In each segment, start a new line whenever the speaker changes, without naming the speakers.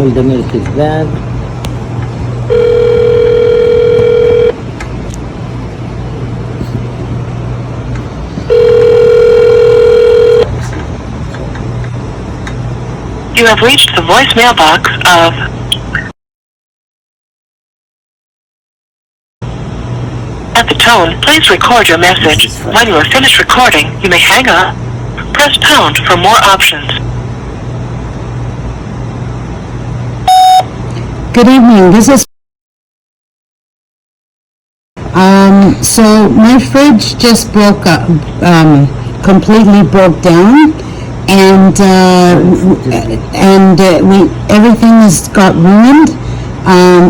all the milk is bad.
You have reached the voicemail box of... At the tone, please record your message. When you are finished recording, you may hang up. Press pound for more options.
Good evening. This is so my fridge just broke up, completely broke down, and everything has got ruined.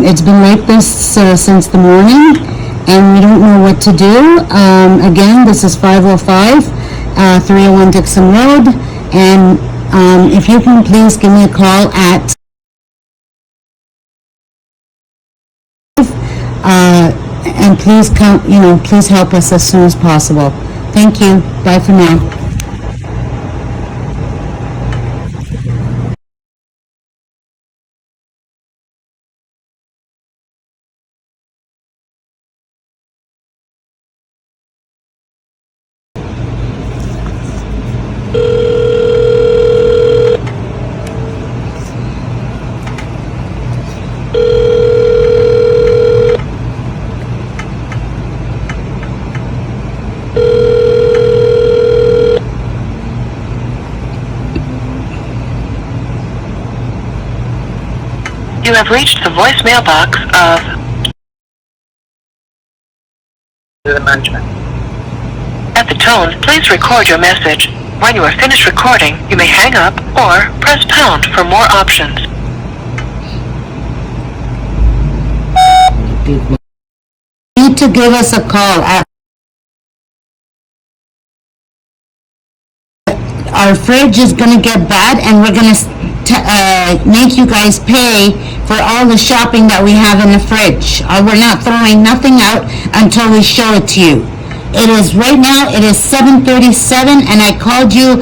It's been like this since the morning, and we don't know what to do. Again, this is 505 301 Dixon Road, and if you can please give me a call at and please come, please help us as soon as possible. Thank you. Bye for now.
You have reached the voicemail box of... the management. At the tone, please record your message. When you are finished recording, you may hang up or press pound for more options.
You need to give us a call. Our fridge is going to get bad, and we're going to make you guys pay for all the shopping that we have in the fridge. We're not throwing nothing out until we show it to you. It is right now, it is 7:37, and I called you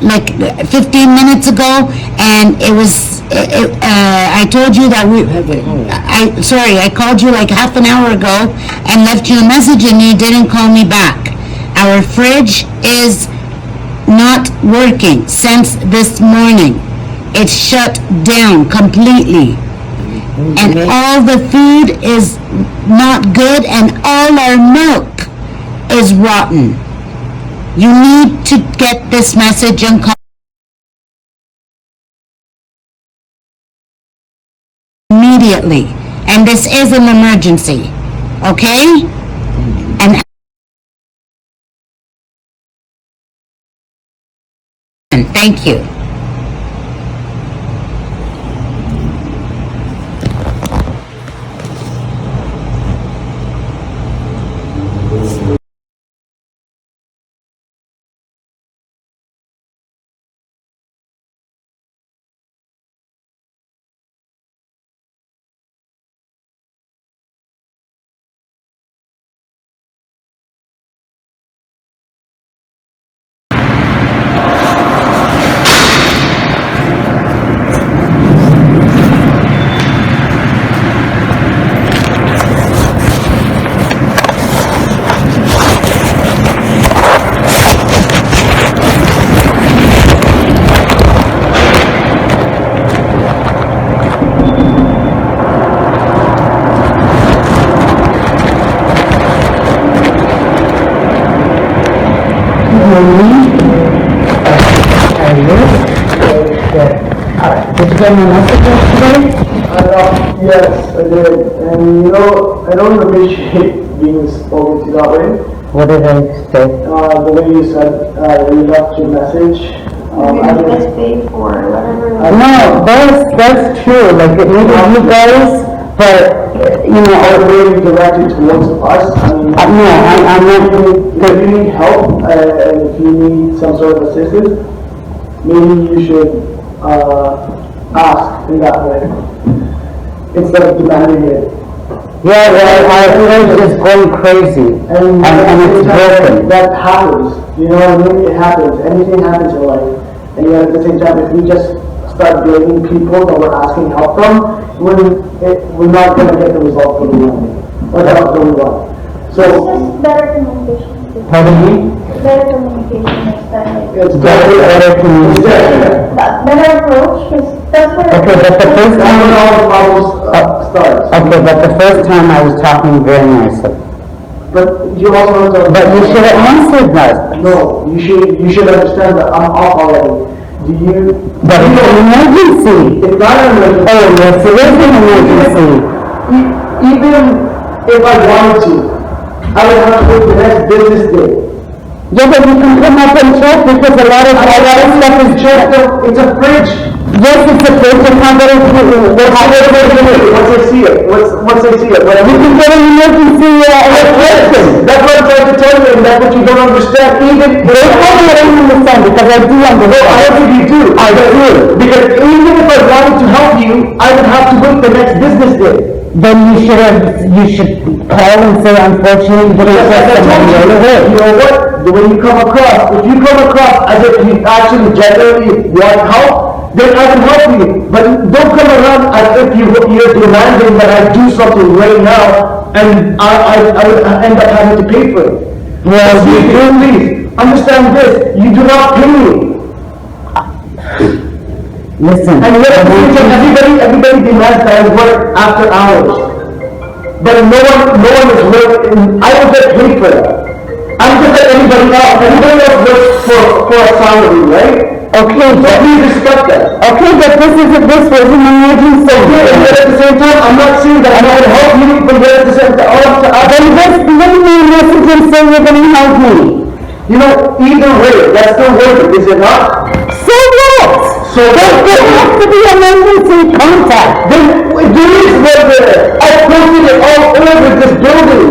like 15 minutes ago, and I told you that I called you like half an hour ago and left you a message, and you didn't call me back. Our fridge is not working since this morning. It's shut down completely. And all the food is not good, and all our milk is rotten. You need to get this message and call immediately. And this is an emergency. Okay? And thank you. Did you get my message yesterday?
Yes, I did. And I don't appreciate being spoken to that way.
What did I say?
The way you said you left your message.
I just paid for whatever.
No, that's true. Like maybe you guys, but
the way you directed towards us. I'm not. If you need help and if you need some sort of assistance, maybe you should ask in that way instead of demanding it.
Yeah, our fridge is going crazy, and it's broken.
That happens, what I mean? It happens. Anything happens in life, and yet at the same time, if we just start blaming people that we're asking help from, we're not gonna get the result that we want, or that we want.
It's
So,
just better communication.
Pardon me?
Better communication next time.
it's
Better communication.
Better approach, because that's what.
Okay, but the first
That's when
time,
all the problems start.
okay, but the first time I was talking very nicely.
But you also have to.
But you should have answered that.
No, you should understand that I'm off already. Do you?
But it's an emergency.
It's not an emergency.
Oh, yes, it is an emergency.
Even if I wanted to, I would have to wait the next business day.
Yeah, but you can come up and check because a lot of stuff is checked.
It's a fridge.
Yes, it's a fridge, it's not very,
Once I see it, once I see it, whatever.
you can get an emergency, electrician.
That's what I'm trying to tell you, and that's what you don't understand, even.
They probably don't understand because I do
No, I
understand.
don't think you do.
I do.
Because even if I wanted to help you, I would have to wait the next business day.
Then you should call and say, unfortunately, you didn't get somebody right away.
You know what? When you come across, if you come across as if you actually genuinely want help, then I can help you. But don't come around as if you're demanding that I do something right now, and I would end up having to pay for it.
Well,
you do, please understand this. You do not pay me.
Listen.
And yet, at the same time, everybody demands that I work after hours. But no one is working. I don't get paid for that. I'm just like anybody else. Everybody else works for a salary, right?
Okay,
So please respect that.
okay, but this was an emergency.
Okay, and yet at the same time, I'm not saying that I'm going to help you, but yet at the same time,
Then just leave me a message and say you're gonna help me.
you know, either way, that's still working, is it not?
So what?
So
There has to be emergency contact.
then there is one there. I posted it all over this building.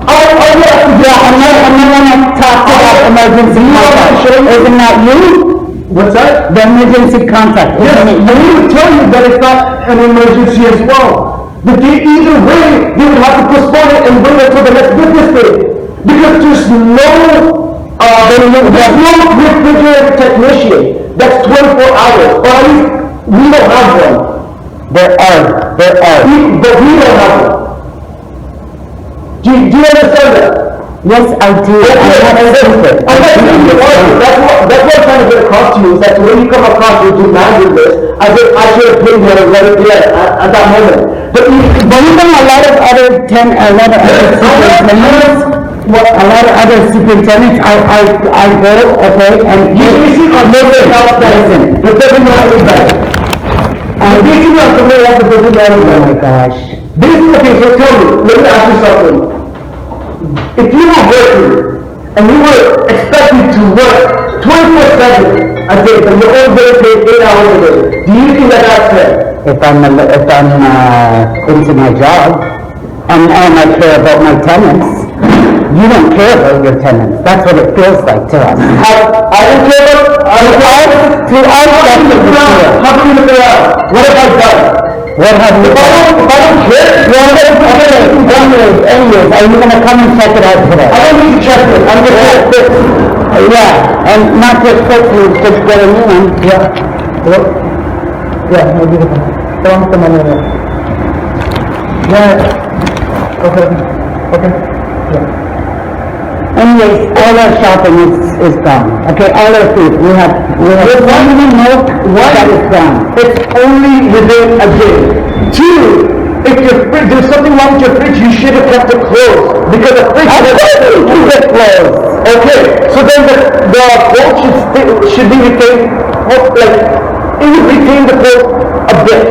All you have to do.
Yeah, I'm not gonna talk about emergency contact. Isn't that you?
What's that?
The emergency contact,
Yes,
isn't it
I
you?
need to tell you that it's not an emergency as well. But either way, they would have to postpone it and wait until the next business day. Because there's no refrigerator technician that's 24 hours, or at least we don't have one.
There are.
But we don't have one. Do you understand that?
Yes, I do.
That's what I'm trying to get across to you, is that when you come across, you demanding this, as if I should have been here and let it be at that moment. But
Even a lot of other superintendents, I go, okay, and
you see on living else
listen.
that doesn't know any better. I'm thinking of the way that doesn't know any
Oh
better.
my gosh.
This is okay, so tell me, let me ask you something. If you were working, and you were expected to work 24/7 a day, but you're only getting paid 8 hours a day, do you think that that's fair?
If I'm into my job, and I care about my tenants, you don't care about your tenants. That's what it feels like to us.
I don't care about,
To us, that's what it feels.
how can you look around? What have I done?
What have you done?
If I don't care,
Anyways, are you gonna come and check it out today?
I don't need to check it, I'm just gonna fix.
Yeah, and not just quickly, just get a new one.
Yeah. Hello? Yeah, maybe the phone. Come on in. Yeah. Okay. Yeah.
Anyways, all our shopping is gone. Okay, all our food, we have one milk that is gone.
It's only within a day. Two, if there's something wrong with your fridge, you should have kept it closed. Because the fridge
Keep it closed.
Okay, so then the quote should be retained, it would retain the quote a bit.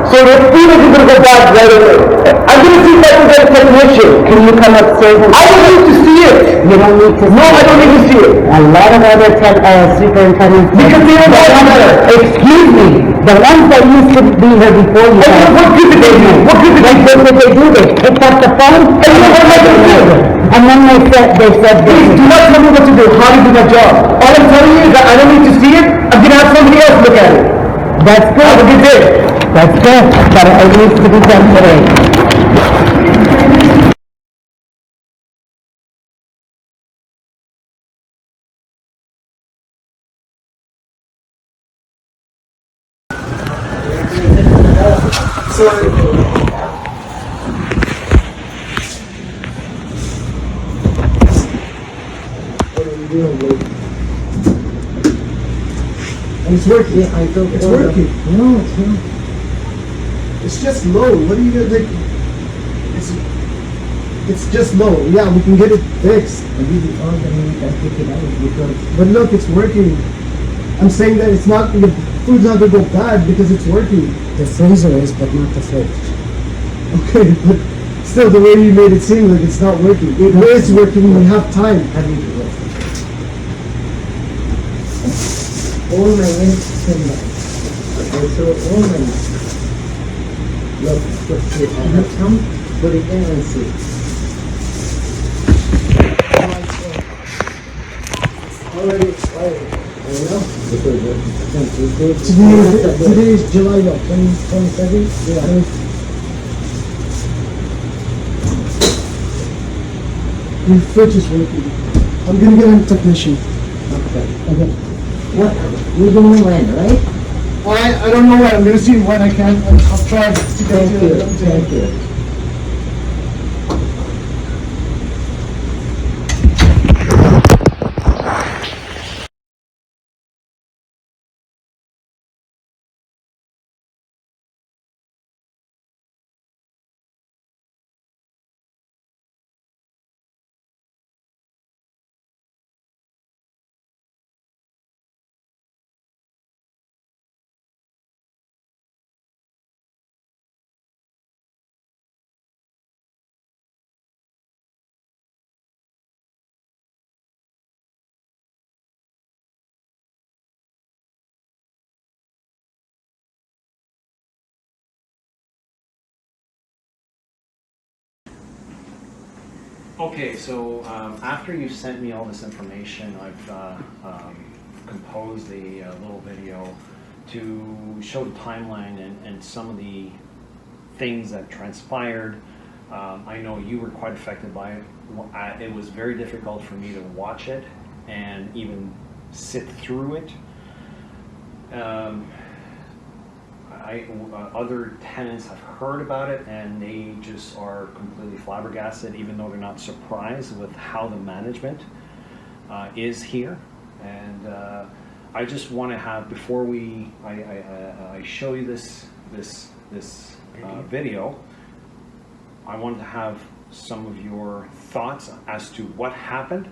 So the food isn't going to go bad right away. I'm going to see if I can get a technician.
Can you come upstairs and...
I don't need to see it.
You don't need to...
No, I don't need to see it.
A lot of other superintendents...
Because they don't know better.
Excuse me, the ones that used to be here before you...
Okay, what good did they do? What good did they do?
What did they do? They picked up the phone
And you know what I do?
and then they said
Please do not tell me what to do, how to do my job. All I'm telling you is that I don't need to see it. I'm going to have somebody else look at it.
That's good.
Have a good day.
That's good, but it needs to be done today.
real late. And it's working.
Yeah, I took
It's
order.
working.
No, it's not.
It's just low. What are you gonna think? It's just low. Yeah, we can get it fixed.
I did the order and I take it out because
But look, it's working. I'm saying that it's not, the food's not gonna go bad because it's working.
the freezer is, but not the fridge.
Okay, but still the way you made it seem like it's not working. It is working, we have time.
How do you do it? All my eggs in there. I throw all my eggs. Look, put it, I have some, put it there and see.
Already expired.
I know, because
Today is July what, 22nd? Yeah. Your fridge is working. I'm gonna get a technician.
Okay. What, we don't know when, right?
I don't know what, I'm gonna see when I can. I'll try to get
Thank you, thank you.
Okay, so after you sent me all this information, I've composed a little video to show the timeline and some of the things that transpired. I know you were quite affected by it. It was very difficult for me to watch it and even sit through it. Other tenants have heard about it and they just are completely flabbergasted, even though they're not surprised with how the management is here. And I just want to have, before I show you this video, I wanted to have some of your thoughts as to what happened,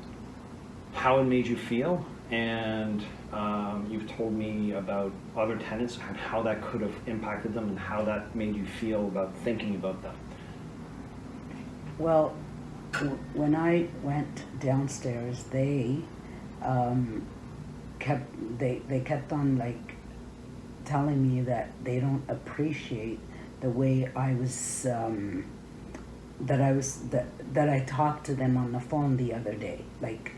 how it made you feel, and you've told me about other tenants and how that could have impacted them and how that made you feel about thinking about them.
Well, when I went downstairs, they kept on like telling me that they don't appreciate the way I was that I talked to them on the phone the other day, like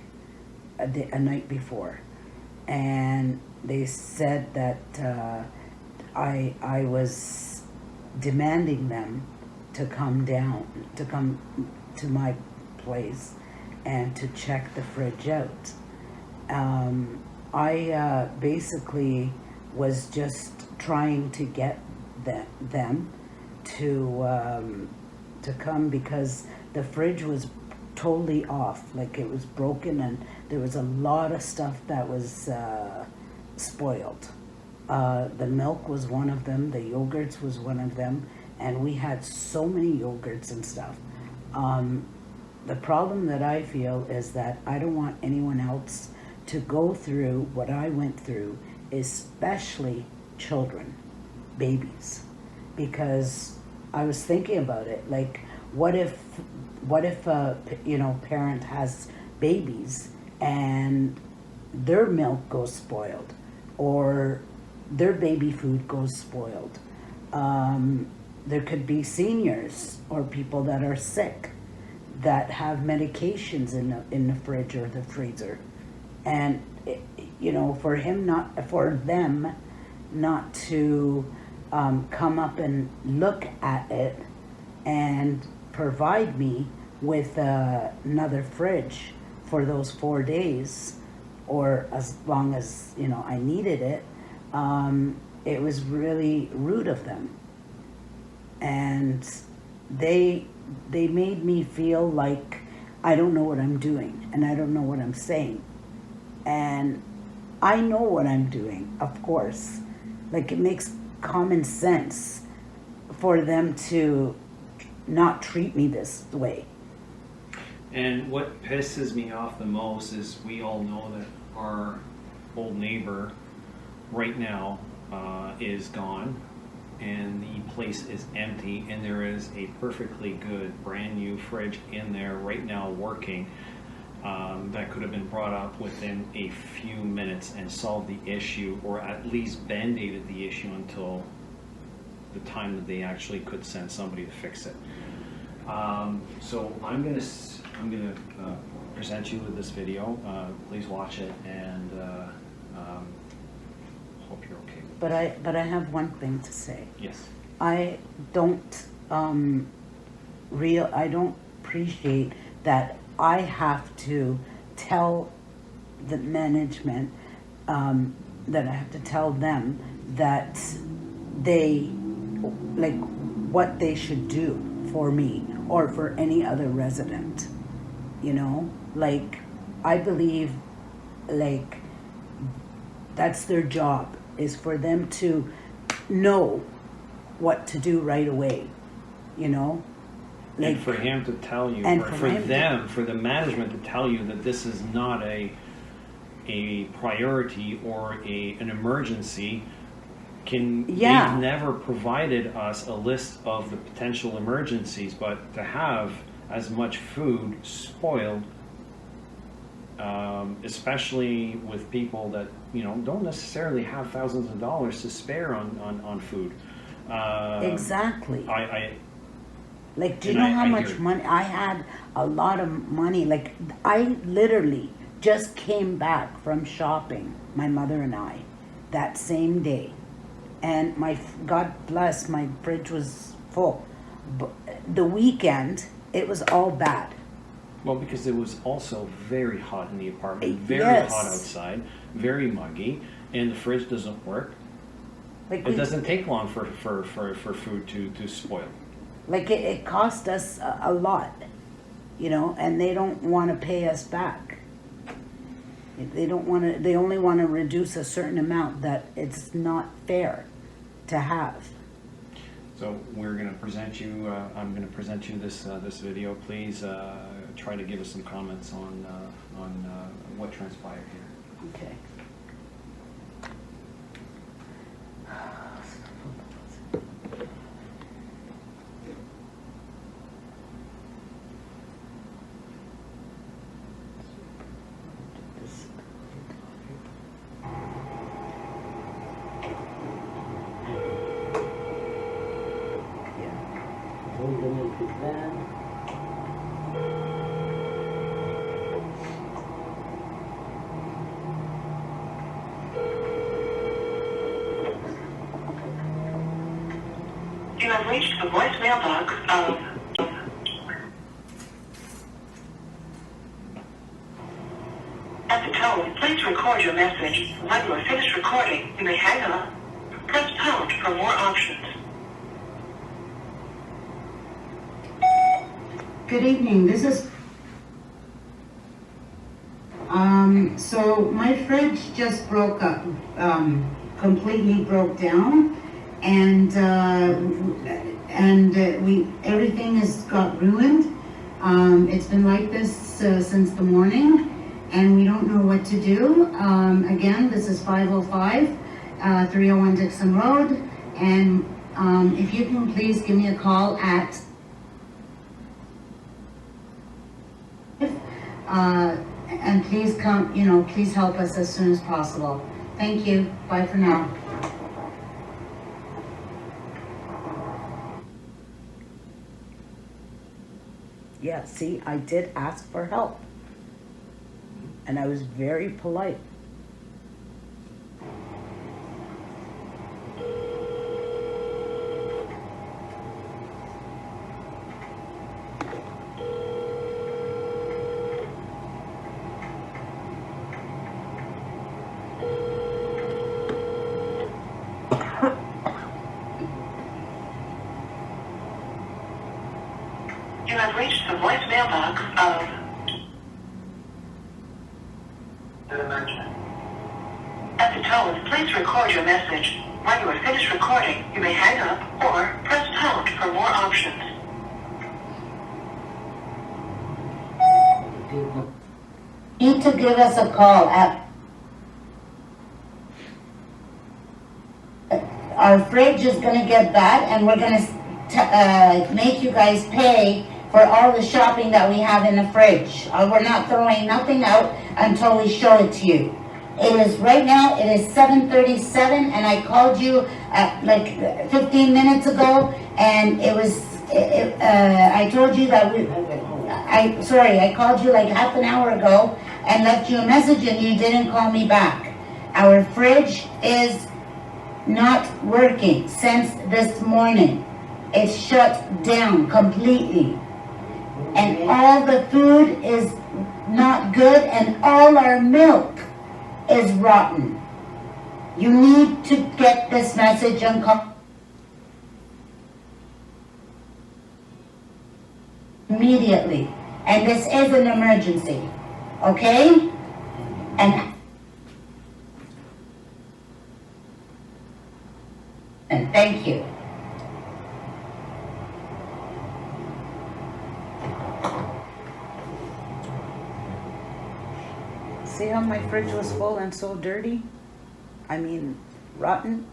a night before, and they said that I was demanding them to come to my place and to check the fridge out. I basically was just trying to get them to come because the fridge was totally off, like it was broken, and there was a lot of stuff that was spoiled. The milk was one of them, the yogurts was one of them, and we had so many yogurts and stuff. The problem that I feel is that I don't want anyone else to go through what I went through, especially children, babies, because I was thinking about it, like what if a parent has babies and their milk goes spoiled or their baby food goes spoiled. There could be seniors or people that are sick that have medications in the fridge or the freezer, and for them not to come up and look at it and provide me with another fridge for those 4 days, or as long as I needed it. It was really rude of them, and they made me feel like I don't know what I'm doing and I don't know what I'm saying. And I know what I'm doing, of course. Like, it makes common sense for them to not treat me this way.
And what pisses me off the most is we all know that our old neighbor right now is gone, and the place is empty, and there is a perfectly good brand new fridge in there right now working, that could have been brought up within a few minutes and solved the issue, or at least band-aided the issue until the time that they actually could send somebody to fix it. So I'm gonna present you with this video. Please watch it, and hope you're okay with it.
But I have one thing to say.
Yes.
I don't I don't appreciate that I have to tell the management, that I have to tell them that they, like, what they should do for me or for any other resident, you know? Like, I believe, like, that's their job, is for them to know what to do right away, you know? Like,
And for him to tell you,
and
or
for
for
him to-
them, for the management to tell you that this is not a priority or an emergency,
Yeah.
they've never provided us a list of the potential emergencies, but to have as much food spoiled, especially with people that, you know, don't necessarily have thousands of dollars to spare on food.
exactly. Like, do you
And
know how
I
much
hear you.
money? I had a lot of money. Like, I literally just came back from shopping, my mother and I, that same day. And God bless, my fridge was full. But the weekend, it was all bad.
Well, because it was also very hot in the apartment, very
Yes.
hot outside, very muggy, and the fridge doesn't work.
Like,
It doesn't take long for food to spoil.
Like, it cost us a lot, you know, and they don't want to pay us back. They don't want to, they only want to reduce a certain amount that it's not fair to have.
So we're going to present you, I'm going to present you this video. Please try to give us some comments on what transpired here.
Okay.
You have reached the voicemail box of... At the tone, please record your message. When you are finished recording, you may hang up. Press pound for more options.
Good evening, this is, so my fridge just broke up, completely broke down, and everything has got ruined. It's been like this since the morning, and we don't know what to do. Again, this is 505, 301 Dixon Road, and if you can please give me a call at and please come, please help us as soon as possible. Thank you. Bye for now.
Yeah, see, I did ask for help. And I was very polite.
You have reached the voicemail box of... At the tone, please record your message. When you are finished recording, you may hang up or press pound for more options.
You need to give us a call at our fridge is gonna get bad and we're gonna make you guys pay for all the shopping that we have in the fridge. We're not throwing nothing out until we show it to you. It is, right now, it is 7:37 and I called you at like 15 minutes ago and it was, I told you that I called you like half an hour ago and left you a message and you didn't call me back. Our fridge is not working since this morning. It's shut down completely. And all the food is not good and all our milk is rotten. You need to get this message and call immediately. And this is an emergency, okay? And thank you.
See how my fridge was full and so dirty? I mean, rotten.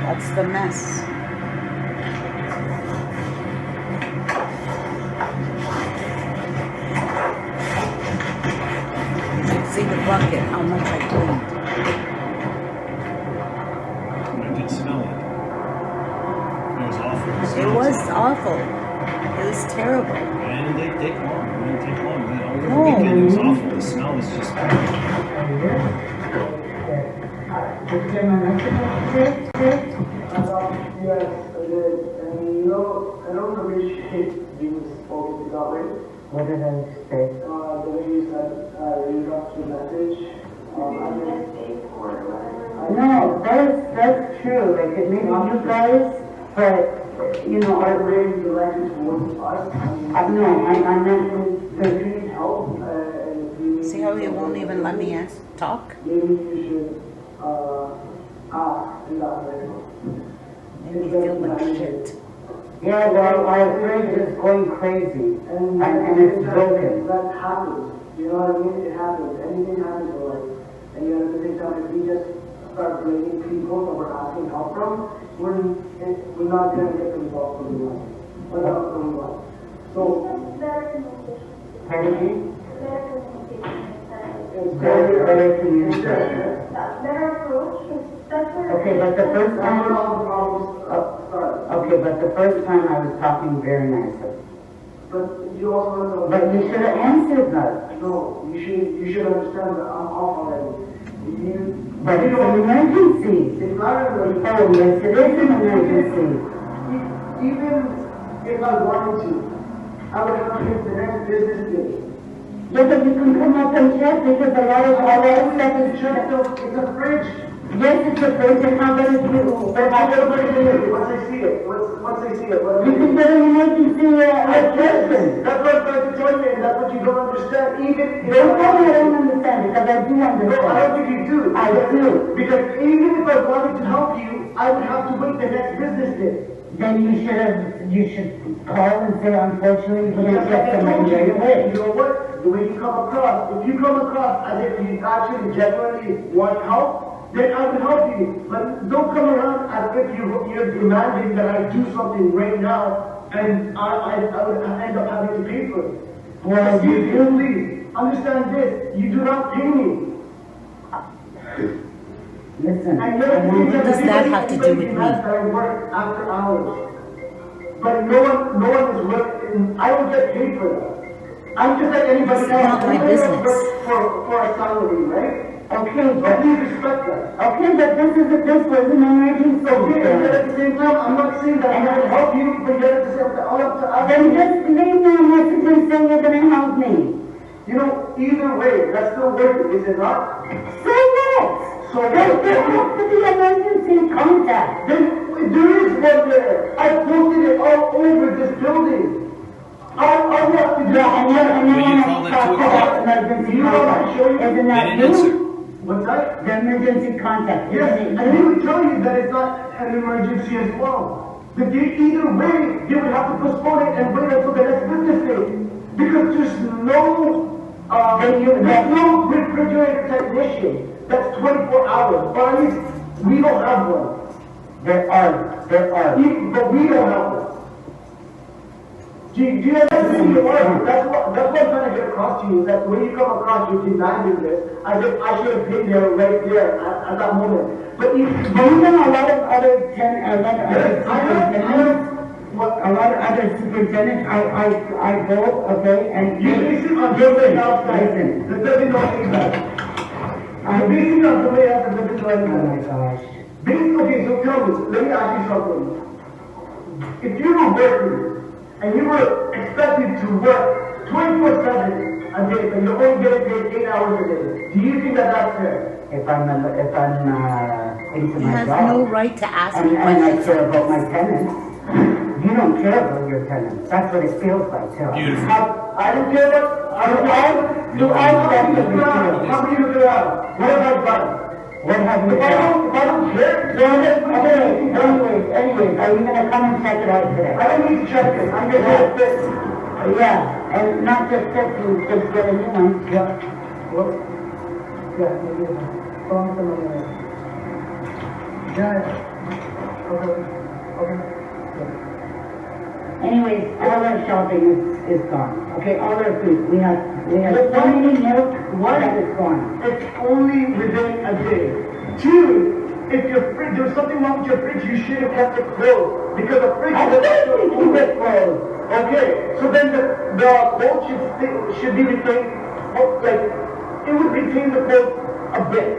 That's the mess. See the bucket, how much I cleaned.
I could smell it. It was awful.
It was awful. It was terrible.
And they take long. It didn't take long. But over the
No.
weekend, it was awful. The smell was just
Yes, I did. And I don't appreciate being spoken to that way.
What did I say?
The way you said, you dropped the message.
No, that's true. Like, it made you guys, but, you know,
Are raising the language towards us?
no, I meant,
If you need help, and if you need
See how he won't even let me talk?
maybe you should, ask in that way.
Made me feel like shit.
yeah, well, our fridge is going crazy, and it's broken.
That happens, you know what I mean? It happens, anything happens in life. And you have to think that if we just start blaming people that we're asking help from, we're not gonna get the results that we want. Or the outcome we want. So,
Better communication.
Pardon me?
Better communication next time.
it's
Better communication.
Better approach, that's where.
Okay, but the first
That's where
time,
all the problems start.
okay, but the first time I was talking very nicely.
But you also have to.
But you should have answered that.
No, you should understand that I'm off already.
But it's an emergency.
It's not an emergency.
Oh, yes, it is an emergency.
Even if I wanted to, I would have to get the next business day.
Yeah, but you can come up and check because a lot of all that stuff is
It's a fridge.
yes, it's a fridge and how about you?
But I don't want to do it once I see it. Once I see it.
You can get an emergency person.
That's what I'm trying to tell you, and that's what you don't understand. Even if
Don't tell me I don't understand because I do
No, I don't
understand.
think you do.
I do.
Because even if I wanted to help you, I would have to wait the next business day.
Then you should call and say, unfortunately, we
Yes,
can't get
I told
somebody right
you.
away.
You know what? The way you come across, if you come across as if you actually genuinely want help, then I will help you. But don't come around as if you're demanding that I do something right now, and I would end up having to pay for it.
Well,
Excuse
you
me, please, understand this, you do not pay me.
Listen,
And yet,
What does that have to do with me?
That I work after hours. But no one is working, I don't get paid for that. I'm just like anybody
It's
else.
not my
Everybody else
business.
works for a salary, right?
okay,
But
but,
please respect that.
okay, but this was an emergency.
Okay, and then at the same time, I'm not saying that I'm not gonna help you, but you have to say, all up to,
Then just leave me a message and say you're gonna help me.
you know, either way, that's still working, is it not?
Say what?
So
There has to be emergency contact.
then there is one there. I posted it all over this building. All you have to do.
Yeah, and then
Will you
when
call
I
it
talk
2
to
o'clock?
that emergency
You know what I'm
contact,
showing you?
isn't
They
that
didn't answer.
you?
What's that?
The emergency contact,
Yes,
isn't
and
it
he
you?
would tell you that it's not an emergency as well. But either way, they would have to postpone it and wait until the next business day. Because there's no refrigerator technician that's 24 hours. Or at least we don't have one.
There are.
But we don't have one. Do you understand the word? That's what I'm trying to get across to you. That when you come across, you're demanding this, as if I should have been there right there at that moment. But you
know a lot of other superintendents, I go, okay, and
You base it on somebody else,
listen.
that doesn't know anything. You're basing it on somebody else that doesn't know anything.
gosh.
Okay, so tell me, let me ask you something. If you were working, and you were expected to work 24/7 a day, but you're only getting paid 8 hours a day, do you think that that's fair?
If I'm into
He
my
has
job.
no right to ask me
And I
questions.
care about my tenants. You don't care about your tenants. That's what it feels like too.
Beautiful.
I don't care what, I don't know. How many look around? What have I done?
What have you
If
done?
I don't care,
Anyways, are you gonna come and check it out today?
I don't need to check it, I'm gonna get it fixed.
Yeah, and not just that, you just get a new one.
Yeah, well, yeah.
Anyways, all our shopping is gone. Okay, all our food. We have so many milk, that is gone.
It's only within a day. 2, if your fridge, there's something wrong with your fridge, you should have kept it closed. Because the fridge
I
is
think we keep it closed.
Okay, so then the cold should be retained, like, it would retain the cold a bit.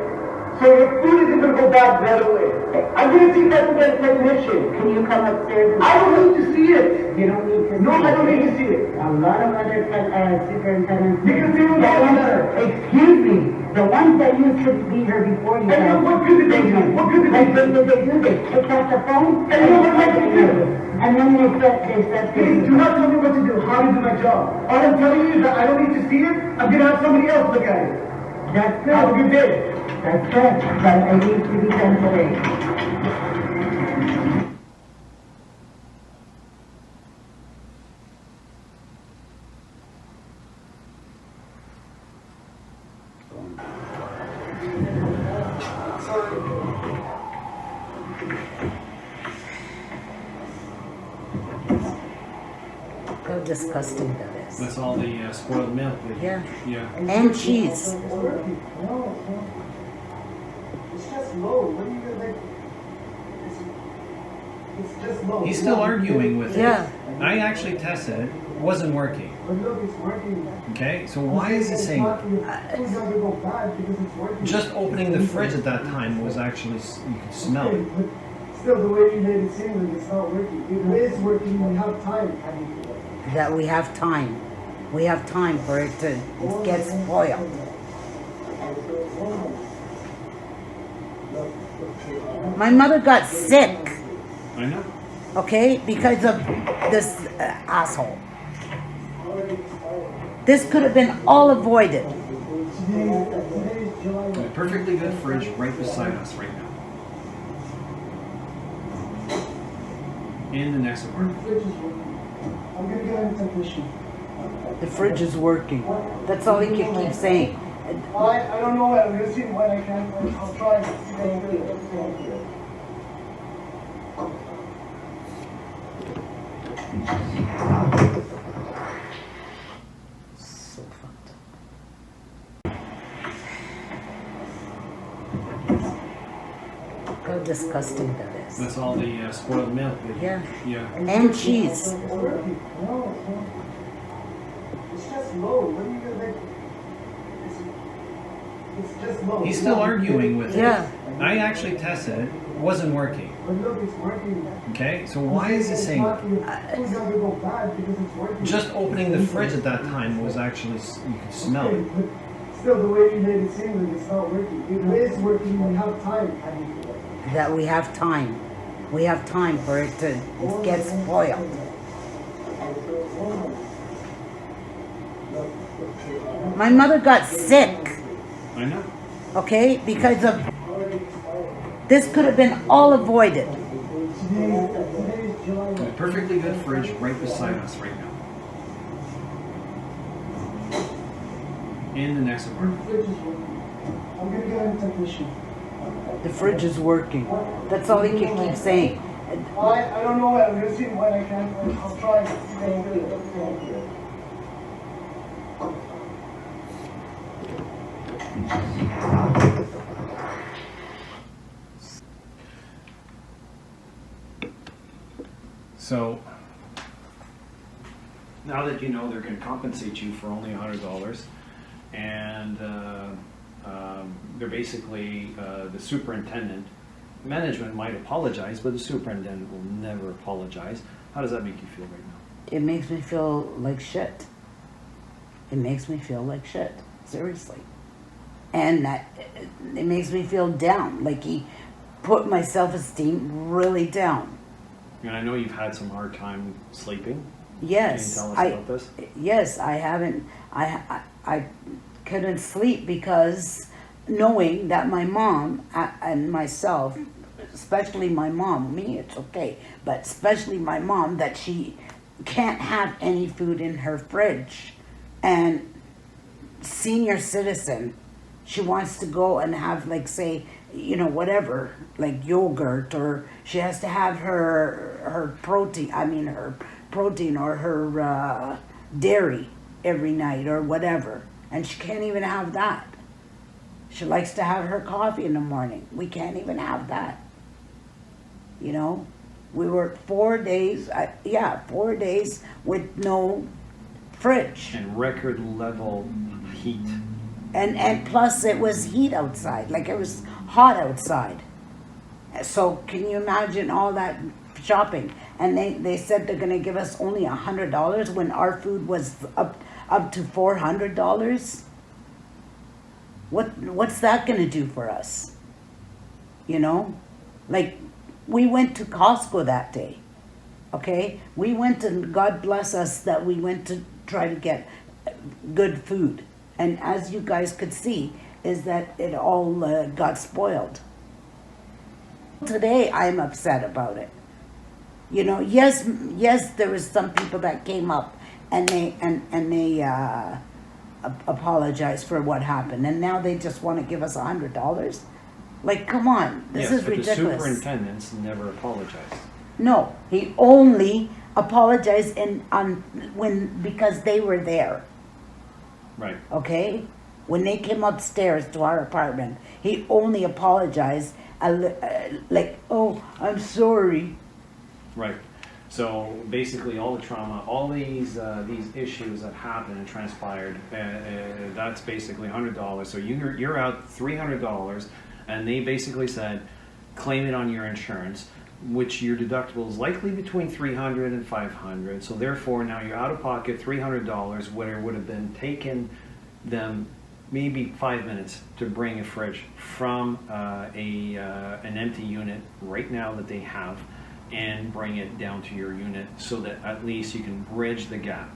So your food isn't going to go bad right away. I'm going to see if I can get a technician.
Can you come upstairs?
I don't need to see it.
You don't need to.
No,
see
I don't
it.
need to see it.
A lot of other superintendents.
Because they don't know better.
Excuse me, the ones that used to be here before you.
And then what good did they do? What good did they do?
They picked up the phone.
And you know what they do?
And then they said.
Please do not tell me what to do, how to do my job. All I'm telling you is that I don't need to see it. I'm going to have somebody else look at it.
That's good.
Have a good day.
That's good, but it needs to be done today.
How disgusting that is.
That's all the spoiled milk.
Yeah.
Yeah.
And cheese.
It's just low. What are you gonna make? It's just low.
He's still arguing with
Yeah.
it. I actually tested it. It wasn't working.
But look, it's working.
Okay? So why is he saying
It's not gonna go bad because it's working.
just opening the fridge at that time was actually, you could smell
Okay,
it.
but still, the way you made it seem like it's not working. It is working. We have time.
That we have time. We have time for it to get spoiled. My mother got sick,
I know.
okay, because of this asshole. This could have been all avoided.
A perfectly good fridge right beside us right now. In the next apartment.
I'm gonna get a technician.
The fridge is working. That's all he can keep saying.
I don't know. I'm gonna see what I can. I'll try and see if I can do it.
So fucked. How disgusting that is.
That's all the spoiled milk.
Yeah.
Yeah.
And cheese.
It's just low. What are you gonna make? It's just low.
He's still arguing with
Yeah.
it. I actually tested it. It wasn't working.
But look, it's working.
Okay, so why is it saying
Food's not gonna go bad because it's working.
just opening the fridge at that time was actually, you could smell
Okay,
it.
but still, the way you made it seem like it's not working. It is working. We have time.
That we have time. We have time for it to get spoiled. My mother got sick,
I know.
okay, because of this could have been all avoided.
A perfectly good fridge right beside us right now. In the next apartment.
I'm gonna get a technician.
The fridge is working. That's all he can keep saying.
I don't know what I'm gonna see what I can. I'll try.
So now that you know they're going to compensate you for only $100, and they're basically the superintendent. Management might apologize, but the superintendent will never apologize. How does that make you feel right now?
It makes me feel like shit. It makes me feel like shit. Seriously. And that it makes me feel down. Like he put my self-esteem really down.
And I know you've had some hard time sleeping.
Yes.
Can you tell us about this?
Yes, I haven't. I couldn't sleep because knowing that my mom and myself, especially my mom, me it's okay, but especially my mom, that she can't have any food in her fridge, and senior citizen, she wants to go and have, like, say, you know, whatever, like yogurt, or she has to have her protein, or her dairy every night or whatever, and she can't even have that. She likes to have her coffee in the morning. We can't even have that. You know, we were 4 days, 4 days with no fridge.
And record level heat.
And plus it was heat outside, like it was hot outside. So can you imagine all that shopping? And they said they're gonna give us only $100 when our food was up to $400. What's that gonna do for us? You know, like we went to Costco that day. Okay, we went, and God bless us that we went to try to get good food. And as you guys could see, is that it all got spoiled. Today I'm upset about it. You know, yes, there was some people that came up and they apologized for what happened, and now they just want to give us $100. Like, come on, this is ridiculous.
The superintendents never apologized.
No, he only apologized because they were there.
Right.
Okay, when they came upstairs to our apartment, he only apologized, like, oh, I'm sorry.
Right. So basically, all the trauma, all these issues that happened and transpired, that's basically $100. So you're out $300, and they basically said, claim it on your insurance, which your deductible is likely between $300 and $500. So therefore, now you're out of pocket $300, where it would have been taken them maybe 5 minutes to bring a fridge from an empty unit right now that they have, and bring it down to your unit so that at least you can bridge the gap.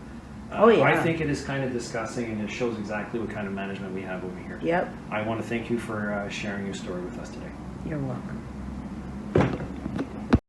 Oh, yeah.
I think it is kind of disgusting, and it shows exactly what kind of management we have over here.
Yep.
I want to thank you for sharing your story with us today.
You're welcome.